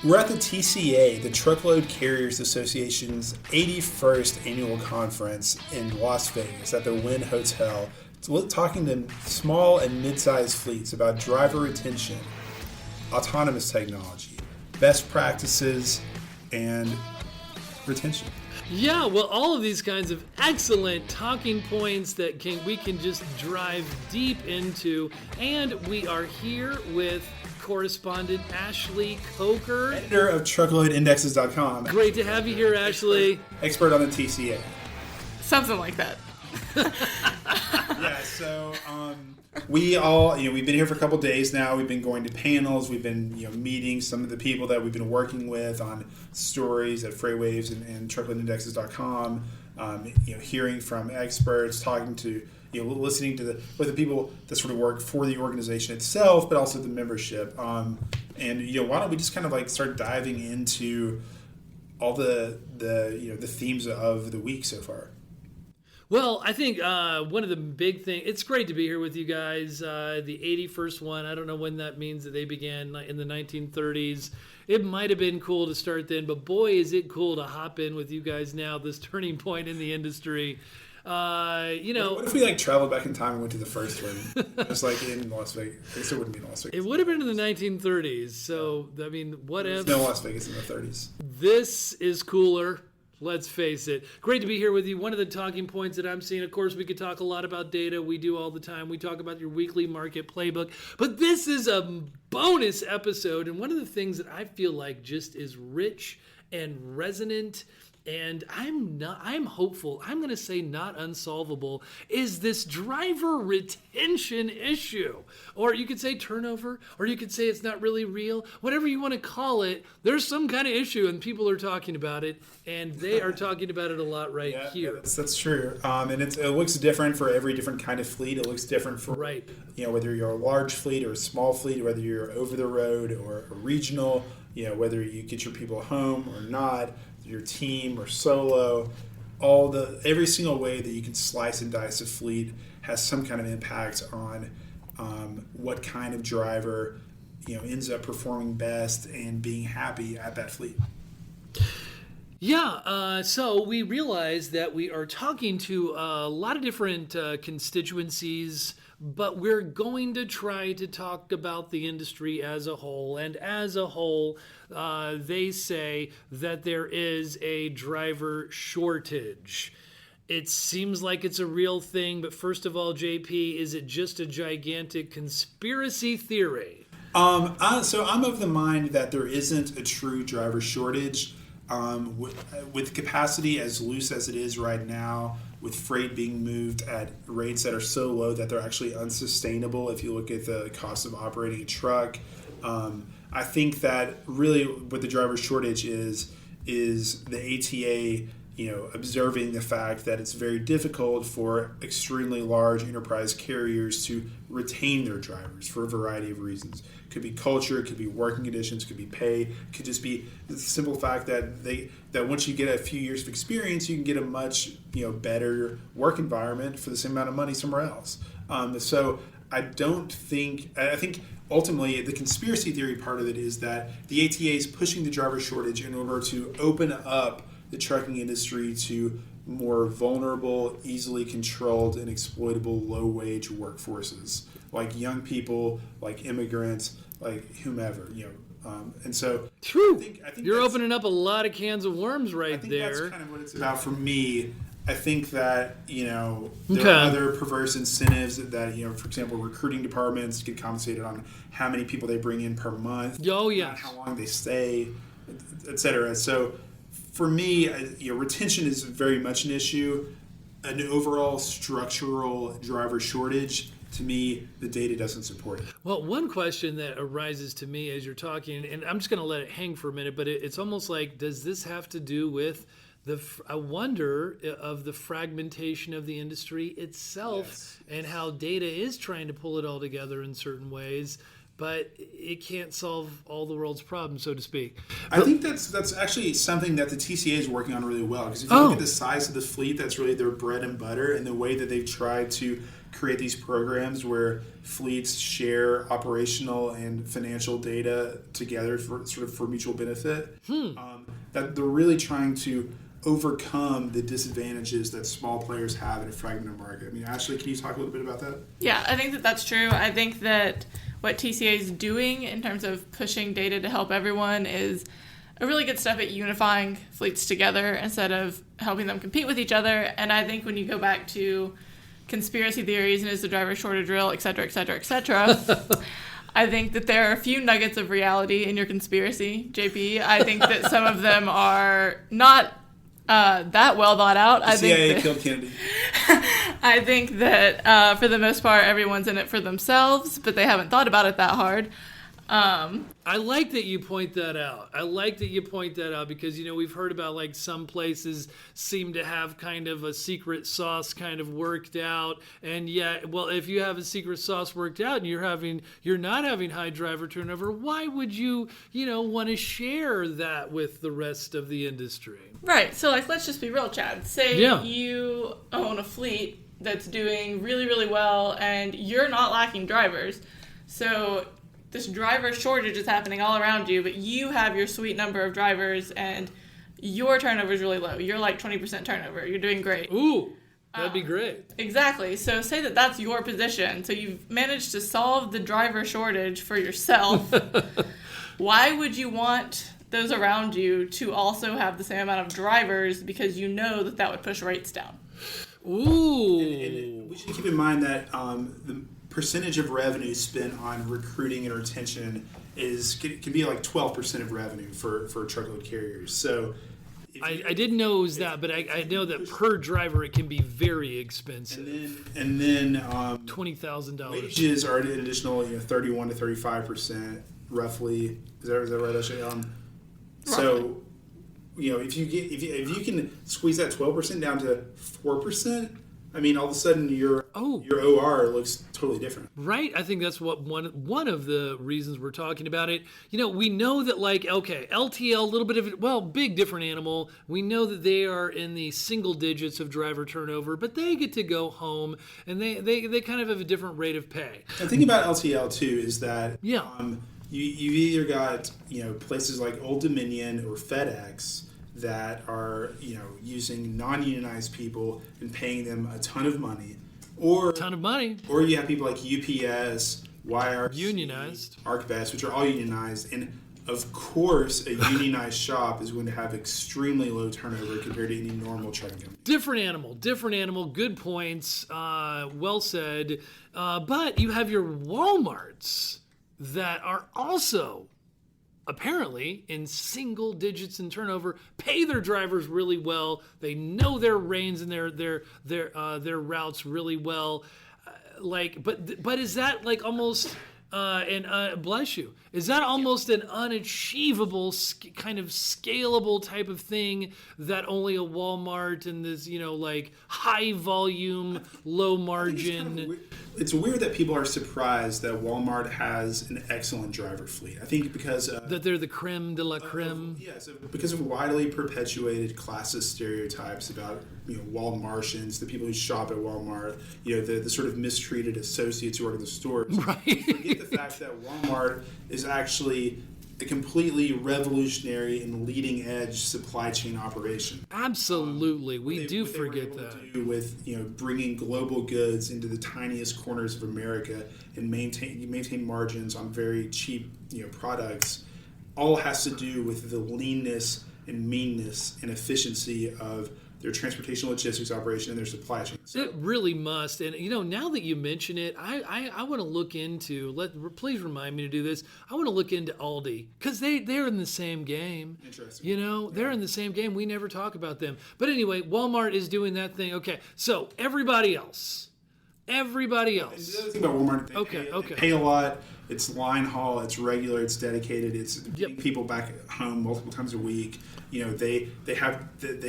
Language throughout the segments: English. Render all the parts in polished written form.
We're at the TCA, the Truckload Carriers Association's 81st annual conference in Las Vegas at the Wynn Hotel, talking to small and mid-sized fleets about driver retention, autonomous technology, best practices, and retention. Yeah, well, all of these kinds of excellent talking points that we can just drive deep into. And we are here with correspondent Ashley Coker, editor of TruckloadIndexes.com. Great to have you here, Ashley. Expert on the TCA. Something like that. Yeah, so we all, we've been here for a couple days now. We've been going to panels. We've been, meeting some of the people that we've been working with on stories at FreightWaves and TruckloadIndexes.com. Hearing from experts, talking to, listening to the people that sort of work for the organization itself, but also the membership. And why don't we just kind of start diving into all the themes of the week so far? Well, I think one of the big things, it's great to be here with you guys. The 81st one, I don't know when that means that they began in the 1930s. It might have been cool to start then, but boy, is it cool to hop in with you guys now, this turning point in the industry. What if we traveled back in time and went to the first one, just in Las Vegas? I guess it wouldn't be in Las Vegas. It would have been in the 1930s. So, what if? There's no Las Vegas in the 30s. This is cooler. Let's face it. Great to be here with you. One of the talking points that I'm seeing, of course, we could talk a lot about data. We do all the time. We talk about your weekly market playbook. But this is a bonus episode. And one of the things that I feel like just is rich and resonant, and I'm hopeful, I'm going to say not unsolvable, is this driver retention issue. Or you could say turnover, or you could say it's not really real. Whatever you want to call it, there's some kind of issue, and people are talking about it, and they are talking about it a lot here. That's true. And it looks different for every different kind of fleet. It looks different for, whether you're a large fleet or a small fleet, whether you're over the road or a regional, whether you get your people home or not, your team or solo, every single way that you can slice and dice a fleet has some kind of impact on what kind of driver ends up performing best and being happy at that fleet. Yeah, so we realize that we are talking to a lot of different constituencies, but we're going to try to talk about the industry as a whole. And as a whole, they say that there is a driver shortage. It seems like it's a real thing, but first of all, JP, is it just a gigantic conspiracy theory? So I'm of the mind that there isn't a true driver shortage. With capacity as loose as it is right now, with freight being moved at rates that are so low that they're actually unsustainable if you look at the cost of operating a truck. I think that really what the driver shortage is the ATA, observing the fact that it's very difficult for extremely large enterprise carriers to retain their drivers for a variety of reasons. Could be culture, could be working conditions, could be pay, could just be the simple fact that once you get a few years of experience, you can get a much better work environment for the same amount of money somewhere else. So I think ultimately the conspiracy theory part of it is that the ATA is pushing the driver shortage in order to open up the trucking industry to more vulnerable, easily controlled, and exploitable low-wage workforces, like young people, like immigrants, like whomever, and so true. I think you're opening up a lot of cans of worms there. That's kind of what it's about for me. I think that there are other perverse incentives that for example, recruiting departments get compensated on how many people they bring in per month, not how long they stay, etc. So for me, retention is very much an issue. An overall structural driver shortage, to me, the data doesn't support it. Well, one question that arises to me as you're talking, and I'm just going to let it hang for a minute, but it's almost like, does this have to do with I wonder of the fragmentation of the industry itself, and how data is trying to pull it all together in certain ways, but it can't solve all the world's problems, so to speak. I think that's actually something that the TCA is working on really well. Because if you look at the size of the fleet, that's really their bread and butter, and the way that they've tried to create these programs where fleets share operational and financial data together for mutual benefit. That they're really trying to overcome the disadvantages that small players have in a fragmented market. I mean, Ashley, can you talk a little bit about that? Yeah, I think that that's true. I think that what TCA is doing in terms of pushing data to help everyone is a really good step at unifying fleets together instead of helping them compete with each other. And I think when you go back to conspiracy theories and is the driver shortage real, et cetera, et cetera, et cetera, I think that there are a few nuggets of reality in your conspiracy, JP. I think that some of them are not that well thought out. The CIA killed Kennedy. I think that for the most part, everyone's in it for themselves, but they haven't thought about it that hard. I like that you point that out. Because, we've heard about like some places seem to have kind of a secret sauce kind of worked out. And yet, well, if you have a secret sauce worked out and you're not having high driver turnover, why would you, want to share that with the rest of the industry? Right. So let's just be real, Chad. Say you own a fleet that's doing really, really well and you're not lacking drivers. So this driver shortage is happening all around you, but you have your sweet number of drivers and your turnover is really low. You're like 20% turnover. You're doing great. Ooh, that'd be great. Exactly. So say that that's your position. So you've managed to solve the driver shortage for yourself. Why would you want those around you to also have the same amount of drivers, because you know that would push rates down? Ooh. And we should keep in mind that the percentage of revenue spent on recruiting and retention can be like 12% of revenue for truckload carriers. So I didn't know it was that, but I know that per driver it can be very expensive. And then $20,000. wages are an additional 31 to 35% roughly. Is that right, Ashley? So if you can squeeze that 12% down to 4%, I mean, all of a sudden your OR looks totally different. Right. I think that's what one of the reasons we're talking about it. We know that LTL, a little bit of it, big different animal. We know that they are in the single digits of driver turnover, but they get to go home and they kind of have a different rate of pay. The thing about LTL too is that you've either got places like Old Dominion or FedEx that are using non-unionized people and paying them a ton of money, or you have people like UPS, YRC, unionized, ArcBest, which are all unionized, and of course a unionized shop is going to have extremely low turnover compared to any normal trucking company. Different animal. Good points. Well said. But you have your Walmarts that are also apparently in single digits in turnover, pay their drivers really well. They know their reins and their routes really well. But is that like almost bless you? Is that almost an unachievable kind of scalable type of thing that only a Walmart and this high volume, low margin? It's weird that people are surprised that Walmart has an excellent driver fleet. I think because that they're the creme de la creme. So because of widely perpetuated classist stereotypes about Walmartians, the people who shop at Walmart, the sort of mistreated associates who work in the stores. Right. Forget the fact that Walmart is actually a completely revolutionary and leading edge supply chain operation. Absolutely, we do forget that. With bringing global goods into the tiniest corners of America and maintain margins on very cheap products, all has to do with the leanness and meanness and efficiency of their transportation logistics operation and their supply chain. So, it really must. And, now that you mention it, I want to look into, please remind me to do this, I want to look into Aldi, because they're in the same game. Interesting. They're in the same game. We never talk about them. But anyway, Walmart is doing that thing. Okay, so everybody else. And the other thing about Walmart, they pay a lot. It's line haul. It's regular. It's dedicated. It's getting people back at home multiple times a week. They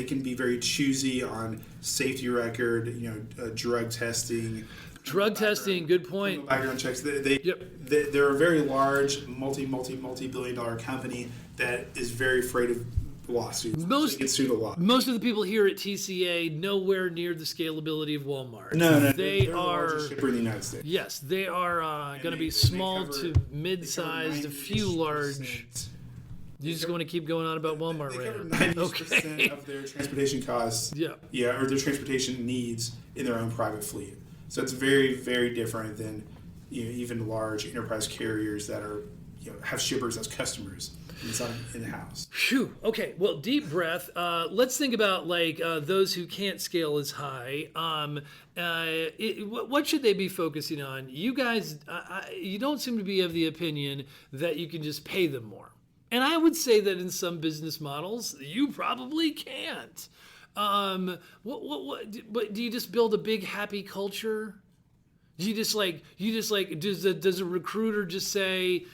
can be very choosy on safety record. Drug testing. Drug testing, good point. Background checks. Yep. They're a very large, multi-billion-dollar company that is very afraid of lawsuits. They get sued a lot. Most of the people here at TCA nowhere near the scalability of Walmart. No, they they're are the largest shipper in the United States. Yes, they are going to be small to mid-sized, a few large. You just want to keep going on about Walmart, They cover right? 90% of their transportation costs. Yeah, or their transportation needs in their own private fleet. So it's very, very different than even large enterprise carriers that are have shippers as customers inside in the house. Phew. Okay. Well, deep breath. Let's think about those who can't scale as high. What should they be focusing on? You guys, you don't seem to be of the opinion that you can just pay them more. And I would say that in some business models, you probably can't. But do you just build a big happy culture? Does a recruiter just say,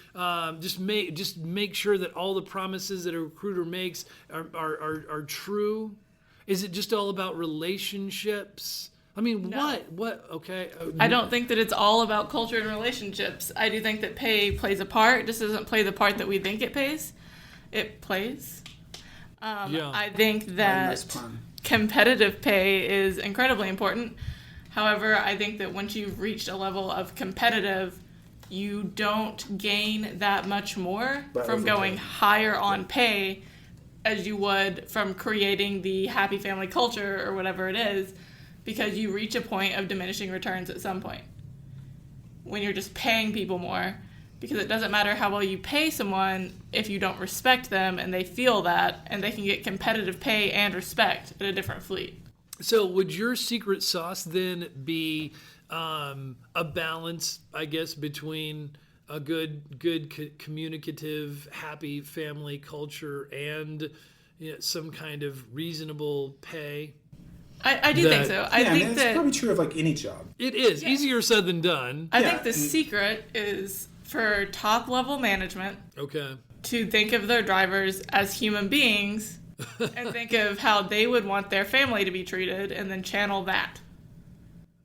just make sure that all the promises that a recruiter makes are true? Is it just all about relationships? I mean, No. what? Okay. I don't think that it's all about culture and relationships. I do think that pay plays a part. It just doesn't play the part that we think it plays. It plays. I think that competitive pay is incredibly important. However, I think that once you've reached a level of competitive, you don't gain that much more from going higher on pay as you would from creating the happy family culture or whatever it is, because you reach a point of diminishing returns at some point when you're just paying people more, because it doesn't matter how well you pay someone if you don't respect them and they feel that, and they can get competitive pay and respect at a different fleet. So would your secret sauce then be a balance, I guess, between a good communicative, happy family culture and some kind of reasonable pay? I do think so. I think that's probably true of any job. It is. Yeah. Easier said than done. I think the secret is for top level management to think of their drivers as human beings and think of how they would want their family to be treated and then channel that.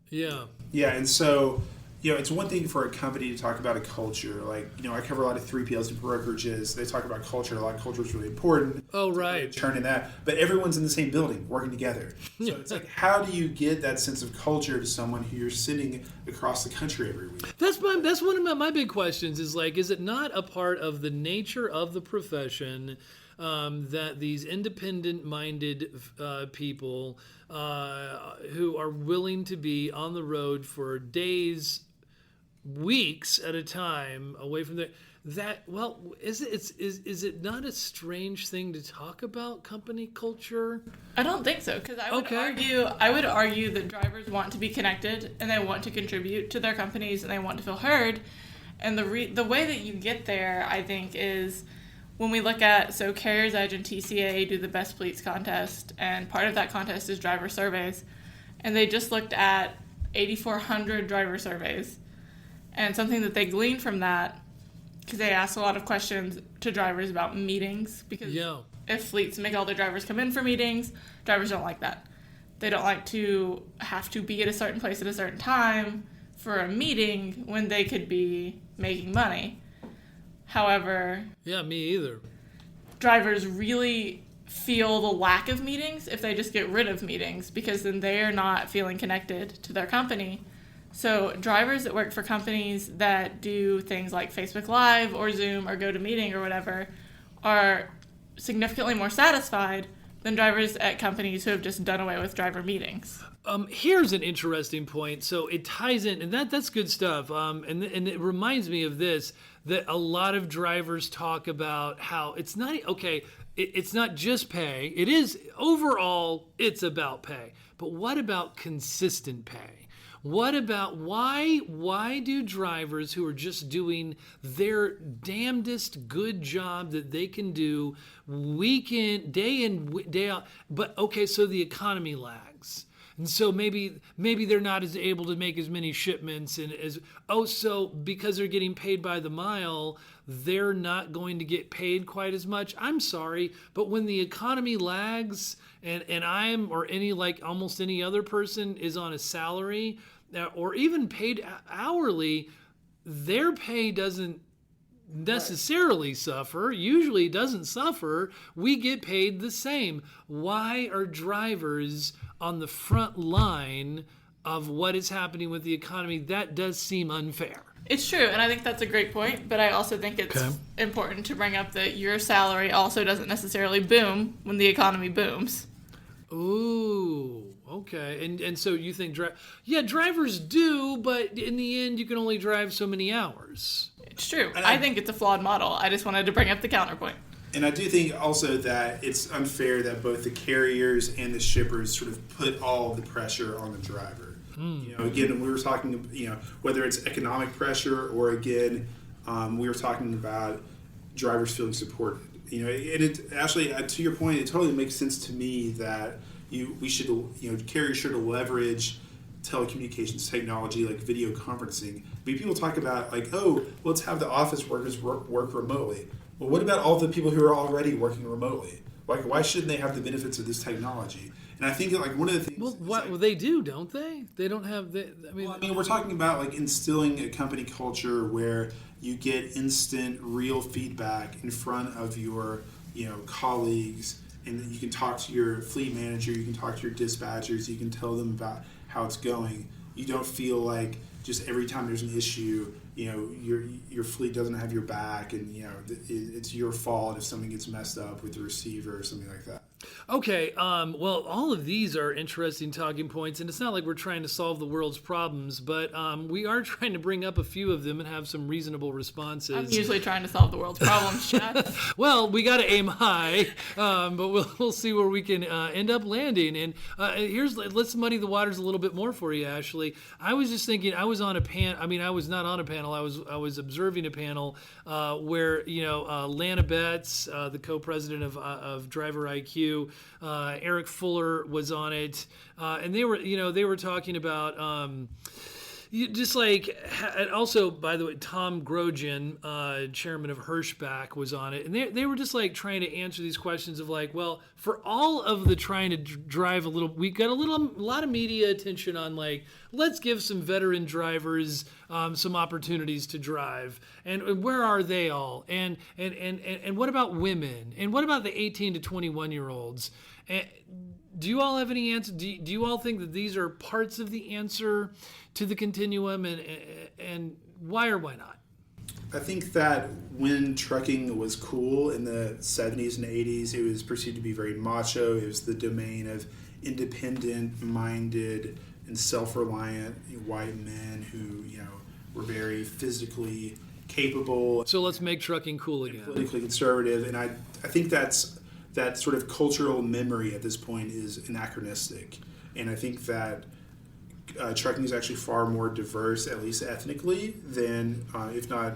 Yeah. Yeah, and so, it's one thing for a company to talk about a culture. I cover a lot of 3PLs and brokerages. They talk about culture. A lot of culture is really important. Oh, right. Turning that. But everyone's in the same building, working together. So it's how do you get that sense of culture to someone who you're sitting across the country every week? That's one of my big questions is it not a part of the nature of the profession that these independent-minded people who are willing to be on the road for days, weeks at a time away from is it not a strange thing to talk about company culture? I don't think so, because I would argue that drivers want to be connected and they want to contribute to their companies and they want to feel heard, and the way that you get there, I think, is when we look at, Carriers Edge and TCA do the Best Fleets contest, and part of that contest is driver surveys, and they just looked at 8,400 driver surveys, and something that they gleaned from that, because they asked a lot of questions to drivers about meetings, because if fleets make all their drivers come in for meetings, drivers don't like that. They don't like to have to be at a certain place at a certain time for a meeting when they could be making money. However, me either. Drivers really feel the lack of meetings if they just get rid of meetings, because then they are not feeling connected to their company. So drivers that work for companies that do things like Facebook Live or Zoom or GoToMeeting or whatever are significantly more satisfied than drivers at companies who have just done away with driver meetings. Here's an interesting point. So it ties in, and that's good stuff. And it reminds me of this, that a lot of drivers talk about how it's not, it's not just pay. It is, overall, it's about pay. But what about consistent pay? What about why do drivers who are just doing their damnedest good job that they can do week in, day out, but so the economy lags. And so maybe they're not as able to make as many shipments, and so because they're getting paid by the mile, they're not going to get paid quite as much. I'm sorry, but when the economy lags and I'm or almost any other person is on a salary, or even paid hourly, their pay doesn't necessarily suffer. Usually doesn't suffer. We get paid the same. Why are drivers on the front line of what is happening with the economy? That does seem unfair. It's true, and I think that's a great point, but I also think it's important to bring up that your salary also doesn't necessarily boom when the economy booms. Ooh, okay. And so you think, drivers do, but in the end, you can only drive so many hours. It's true. I think it's a flawed model. I just wanted to bring up the counterpoint. And I do think also that it's unfair that both the carriers and the shippers sort of put all the pressure on the driver. Again, we were talking, whether it's economic pressure or, again, we were talking about drivers feeling supported. And it actually, to your point, it totally makes sense to me that carriers should leverage telecommunications technology like video conferencing. I mean, people talk about let's have the office workers work remotely. Well, what about all the people who are already working remotely? Like, why shouldn't they have the benefits of this technology? And I think one of the things. Well, they do, don't they? They don't have. We're talking about instilling a company culture where you get instant, real feedback in front of your, colleagues, and then you can talk to your fleet manager, you can talk to your dispatchers, you can tell them about how it's going. You don't feel like just every time there's an issue, your fleet doesn't have your back, and it's your fault if something gets messed up with the receiver or something like that. Okay, well, all of these are interesting talking points, and it's not like we're trying to solve the world's problems, but we are trying to bring up a few of them and have some reasonable responses. I'm usually trying to solve the world's problems, Jeff. Well, we got to aim high, but we'll see where we can end up landing. And let's muddy the waters a little bit more for you, Ashley. I was just thinking, I was on a panel. I mean, I was not on a panel. I was observing a panel where Lana Betts, the co-president of Driver IQ. Eric Fuller was on it, and they were talking about and also, by the way, Tom Grosjean, chairman of Hirschbach, was on it, and they were just trying to answer these questions of for all of the trying to drive a little, we got a lot of media attention on let's give some veteran drivers some opportunities to drive, and where are they all, and what about women, and what about the 18 to 21 year olds? Do you all have any answer? Do you all think that these are parts of the answer to the continuum, and why or why not? I think that when trucking was cool in the 70s and 80s, it was perceived to be very macho. It was the domain of independent-minded and self-reliant white men who, were very physically capable. So let's make trucking cool again. Politically conservative, and I think that sort of cultural memory at this point is anachronistic, and I think that trucking is actually far more diverse, at least ethnically, than if not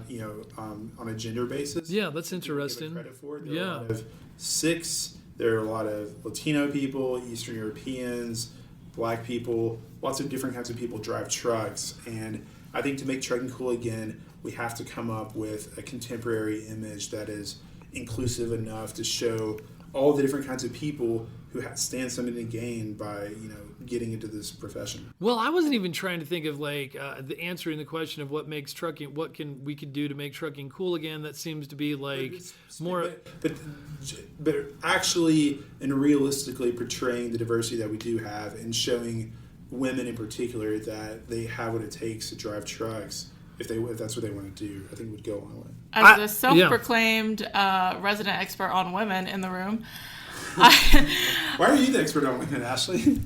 on a gender basis. Yeah, that's interesting. Credit for it. There are a lot of Sikhs. There are a lot of Latino people, Eastern Europeans, Black people. Lots of different kinds of people drive trucks, and I think to make trucking cool again, we have to come up with a contemporary image that is inclusive enough to show all the different kinds of people who stand something to gain by getting into this profession. Well, I wasn't even trying to think of the answering the question of what makes trucking, we could do to make trucking cool again. That seems to be more, but actually and realistically portraying the diversity that we do have, and showing women in particular that they have what it takes to drive trucks. If that's what they want to do, I think it would go a long way. As a self-proclaimed resident expert on women in the room, why are you the expert on women, Ashley?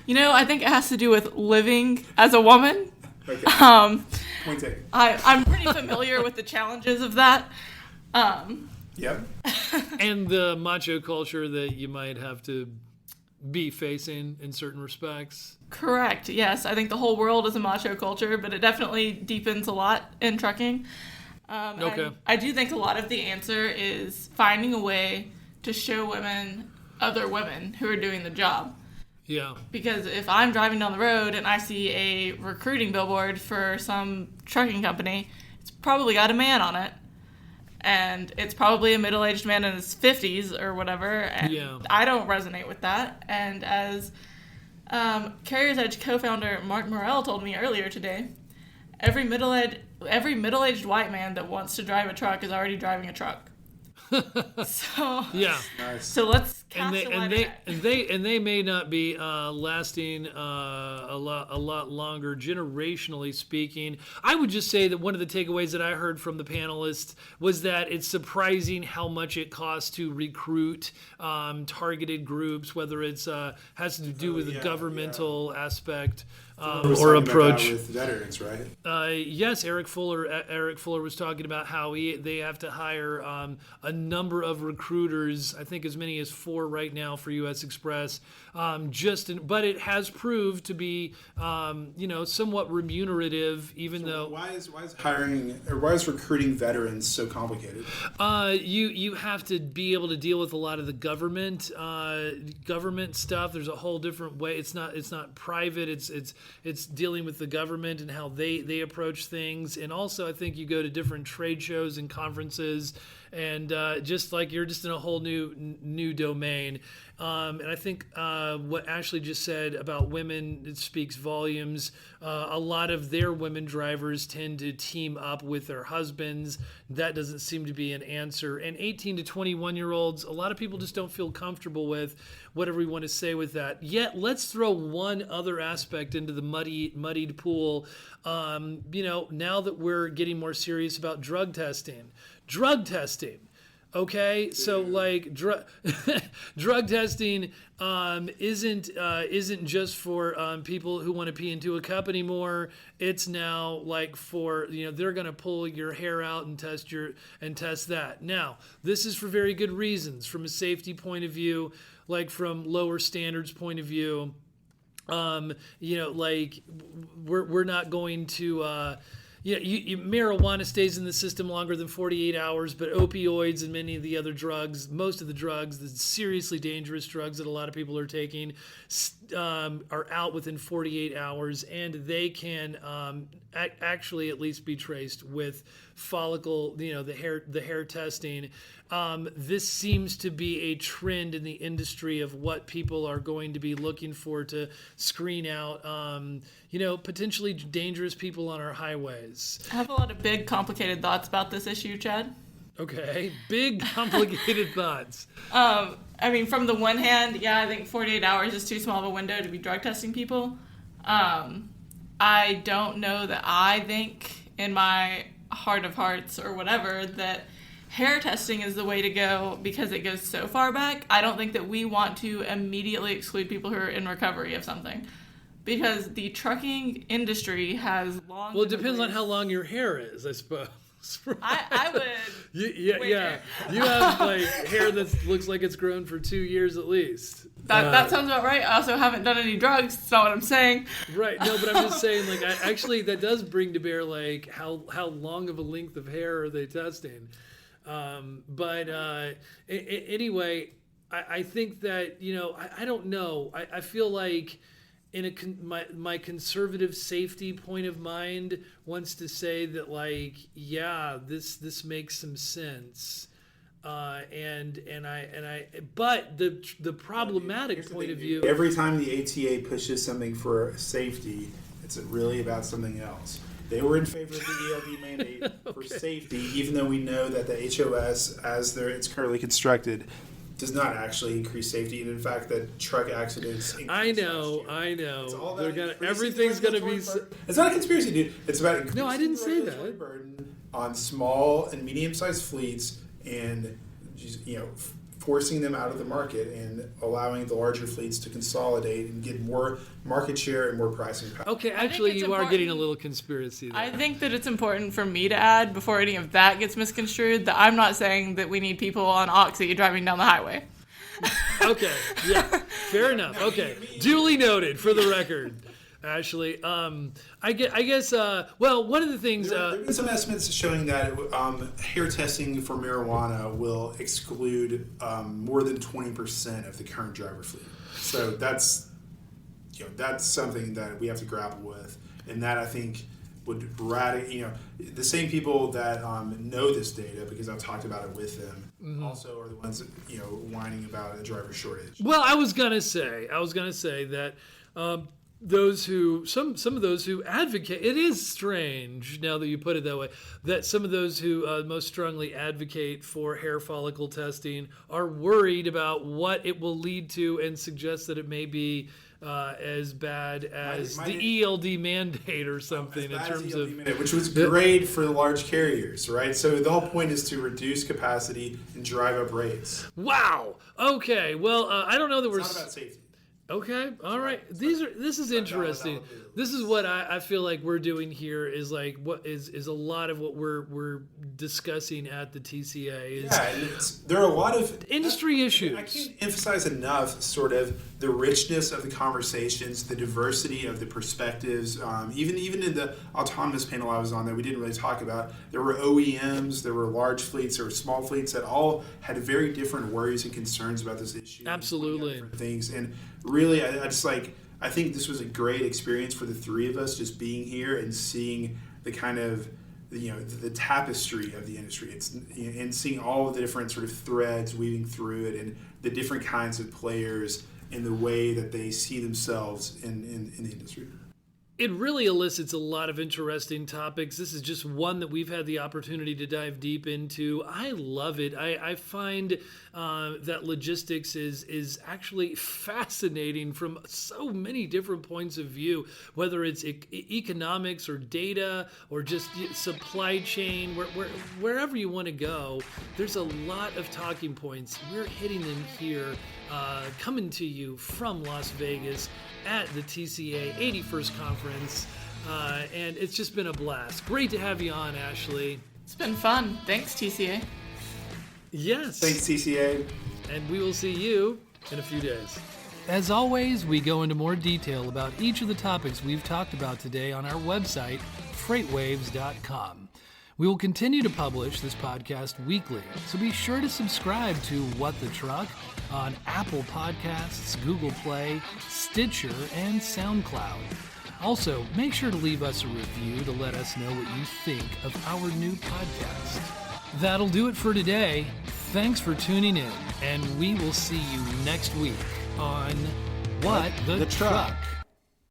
I think it has to do with living as a woman. Okay. Point taken. I'm pretty familiar with the challenges of that. Yep. And the macho culture that you might have to be facing in certain respects. Correct. Yes, I think the whole world is a macho culture, but it definitely deepens a lot in trucking. Okay. I do think a lot of the answer is finding a way to show women other women who are doing the job. Yeah. Because if I'm driving down the road and I see a recruiting billboard for some trucking company, it's probably got a man on it. And it's probably a middle-aged man in his 50s or whatever. And I don't resonate with that. And as Carrier's Edge co-founder Mark Morrell told me earlier today, every middle-aged white man that wants to drive a truck is already driving a truck. So Yeah. Nice. So let's And cast a wider net. they may not be lasting a lot longer generationally speaking. I would just say that one of the takeaways that I heard from the panelists was that it's surprising how much it costs to recruit targeted groups, whether it's has to do with the governmental aspect or approach. With veterans, right? Yes, Eric Fuller was talking about how they have to hire a number of recruiters. I think as many as 4 right now for U.S. Express. But it has proved to be, somewhat remunerative, even though. Why is hiring or why is recruiting veterans so complicated? You have to be able to deal with a lot of the government stuff. There's a whole different way. It's not private. It's dealing with the government and how they approach things. And also, I think you go to different trade shows and conferences, and just like you're just in a whole new domain. And I think what Ashley just said about women, it speaks volumes. A lot of their women drivers tend to team up with their husbands. That doesn't seem to be an answer. And 18 to 21-year-olds, a lot of people just don't feel comfortable with whatever we want to say with that. Yet, let's throw one other aspect into the muddied pool. Now that we're getting more serious about drug testing. Okay, so like drug testing isn't just for people who want to pee into a cup anymore. It's now like for they're going to pull your hair out and test that. Now, this is for very good reasons, from a safety point of view, like from lower standards point of view. Like we're not going to. Marijuana stays in the system longer than 48 hours, but opioids and many of the other drugs, most of the drugs, the seriously dangerous drugs that a lot of people are taking, are out within 48 hours, and they can actually at least be traced with follicle, the hair testing. This seems to be a trend in the industry of what people are going to be looking for to screen out, potentially dangerous people on our highways. I have a lot of big, complicated thoughts about this issue, Chad. Okay, big, complicated thoughts. From the one hand, I think 48 hours is too small of a window to be drug testing people. I don't know that I think in my heart of hearts or whatever that hair testing is the way to go because it goes so far back. I don't think that we want to immediately exclude people who are in recovery of something, because the trucking industry has long... Well, it depends on how long your hair is, I suppose. I would... Yeah. You have like hair that looks like it's grown for 2 years at least. That sounds about right. I also haven't done any drugs. That's not what I'm saying. Right. No, but I'm just saying, like, actually, that does bring to bear, like, how long of a length of hair are they testing? Anyway, I think that, I don't know. I feel like my conservative safety point of mind wants to say that, like, this makes some sense. But the problematic point of view. Every time the ATA pushes something for safety, it's really about something else. They were in favor of the ELD mandate for safety, even though we know that the HOS, as it's currently constructed, does not actually increase safety, and in fact, that truck accidents. I know. Everything's gonna be. It's not a conspiracy, dude. It's about increasing I didn't say the regulatory burden on small and medium-sized fleets, and forcing them out of the market and allowing the larger fleets to consolidate and get more market share and more pricing power. Okay, actually, you are getting a little conspiracy there. I think that it's important for me to add, before any of that gets misconstrued, that I'm not saying that we need people on Oxy driving down the highway. Okay, yeah, fair enough. Okay, duly noted for the record. Ashley, I guess. Well, one of the things there have been some estimates showing that hair testing for marijuana will exclude more than 20% of the current driver fleet. So that's something that we have to grapple with, and that I think would the same people that know this data, because I've talked about it with them, also are the ones that, whining about a driver shortage. Well, I was gonna say that. those who some of those who advocate, it is strange now that you put it that way, that some of those who most strongly advocate for hair follicle testing are worried about what it will lead to and suggest that it may be as bad as the ELD mandate or something in terms of mandate, which was great for the large carriers, right? So the whole point is to reduce capacity and drive up rates. Wow. Okay. Well, I don't know that It's not about safety. Okay. All right. This is interesting. This is what I feel like we're doing here is like what is a lot of what we're discussing at the TCA. There are a lot of industry issues. I can't emphasize enough sort of the richness of the conversations, the diversity of the perspectives. Even in the autonomous panel I was on that we didn't really talk about, there were OEMs, there were large fleets, there were small fleets that all had very different worries and concerns about this issue. Absolutely. Different things. And really, I think this was a great experience for the three of us just being here and seeing the kind of the tapestry of the industry. And seeing all of the different sort of threads weaving through it and the different kinds of players and the way that they see themselves in the industry. It really elicits a lot of interesting topics. This is just one that we've had the opportunity to dive deep into. I love it. I find that logistics is actually fascinating from so many different points of view, whether it's economics or data or just supply chain, wherever you want to go. There's a lot of talking points. We're hitting them here, coming to you from Las Vegas at the TCA 81st Conference, and it's just been a blast. Great to have you on, Ashley. It's been fun. Thanks, TCA. Yes. Thanks, TCA. And we will see you in a few days. As always, we go into more detail about each of the topics we've talked about today on our website, FreightWaves.com. We will continue to publish this podcast weekly, so be sure to subscribe to What the Truck on Apple Podcasts, Google Play, Stitcher, and SoundCloud. Also, make sure to leave us a review to let us know what you think of our new podcast. That'll do it for today. Thanks for tuning in, and we will see you next week on What the Truck.